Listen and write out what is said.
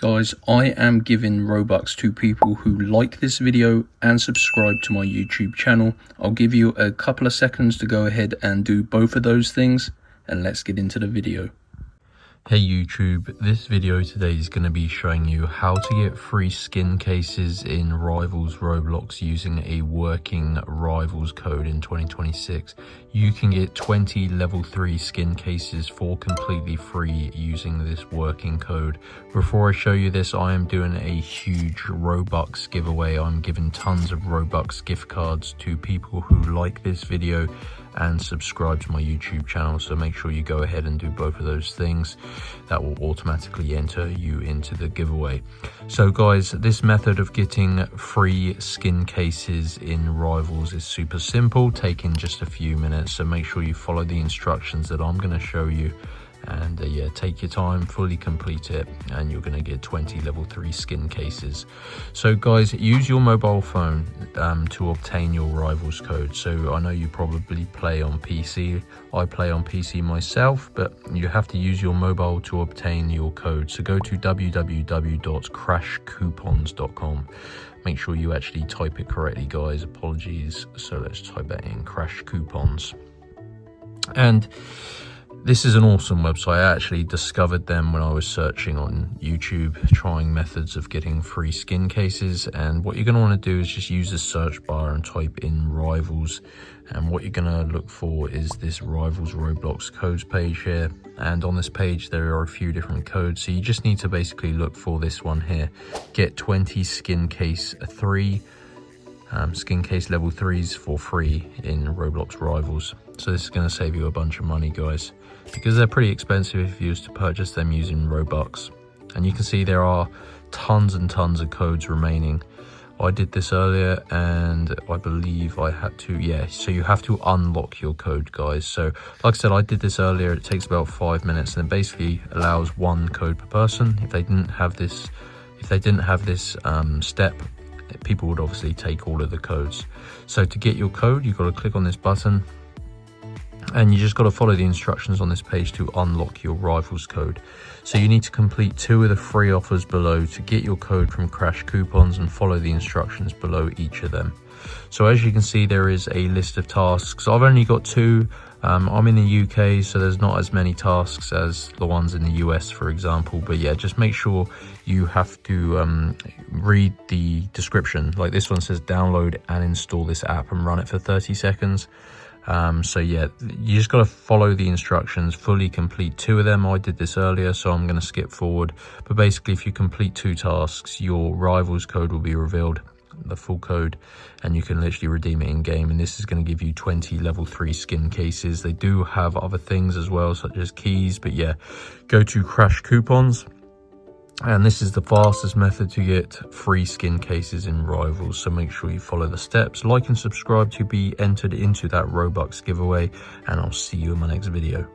Guys, I am giving Robux to people who like this video and subscribe to my YouTube channel. I'll give you a couple of seconds to go ahead and do both of those things, and let's get into the video. Hey YouTube, this video today is going to be showing you how to get free skin cases in Rivals Roblox using a working Rivals code in 2026. You can get 20 level 3 skin cases for completely free using this working code. Before I show you this, I am doing a huge Robux giveaway. I'm giving tons of Robux gift cards to people who like this video and subscribe to my YouTube channel, so make sure you go ahead and do both of those things. That will automatically enter you into the giveaway. So guys, this method of getting free skin cases in Rivals is super simple, taking just a few minutes, so make sure you follow the instructions that I'm going to show you. And yeah, take your time, fully complete it, and you're going to get 20 level 3 skin cases. So guys, use your mobile phone to obtain your Rivals code. So I know you probably play on PC. I play on PC myself, but you have to use your mobile to obtain your code. So go to www.crashcoupons.com. Make sure you actually type it correctly, guys. Apologies. So let's type that in, Crash Coupons. And this is an awesome website. I actually discovered them when I was searching on YouTube, trying methods of getting free skin cases. And what you're going to want to do is just use the search bar and type in Rivals. And what you're going to look for is this Rivals Roblox codes page here. And on this page, there are a few different codes. So you just need to basically look for this one here. Get 20 skin case 3. Skin case level 3s for free in Roblox Rivals. So this is going to save you a bunch of money, guys, because they're pretty expensive if you used to purchase them using Robux. And you can see there are tons and tons of codes remaining. I did this earlier and I believe I had to, yeah, so you have to unlock your code, guys. So like I said, I did this earlier. It takes about 5 minutes and it basically allows one code per person. If they didn't have this step, people would obviously take all of the codes. So to get your code, you've got to click on this button and you just got to follow the instructions on this page to unlock your Rivals code. So you need to complete 2 of the free offers below to get your code from Crash Coupons and follow the instructions below each of them. So as you can see, there is a list of tasks. I've only got 2. I'm in the UK, so there's not as many tasks as the ones in the US, for example. But yeah, just make sure you have to read the description. Like this one says, download and install this app and run it for 30 seconds. So yeah, you just got to follow the instructions, fully complete 2 of them. I did this earlier, so I'm going to skip forward. But basically, if you complete 2 tasks, your Rivals code will be revealed, the full code, and you can literally redeem it in game. And this is going to give you 20 level 3 skin cases. They do have other things as well, such as keys, but yeah, go to Crash Coupons. And this is the fastest method to get free skin cases in Rivals, so make sure you follow the steps, like and subscribe to be entered into that Robux giveaway, and I'll see you in my next video.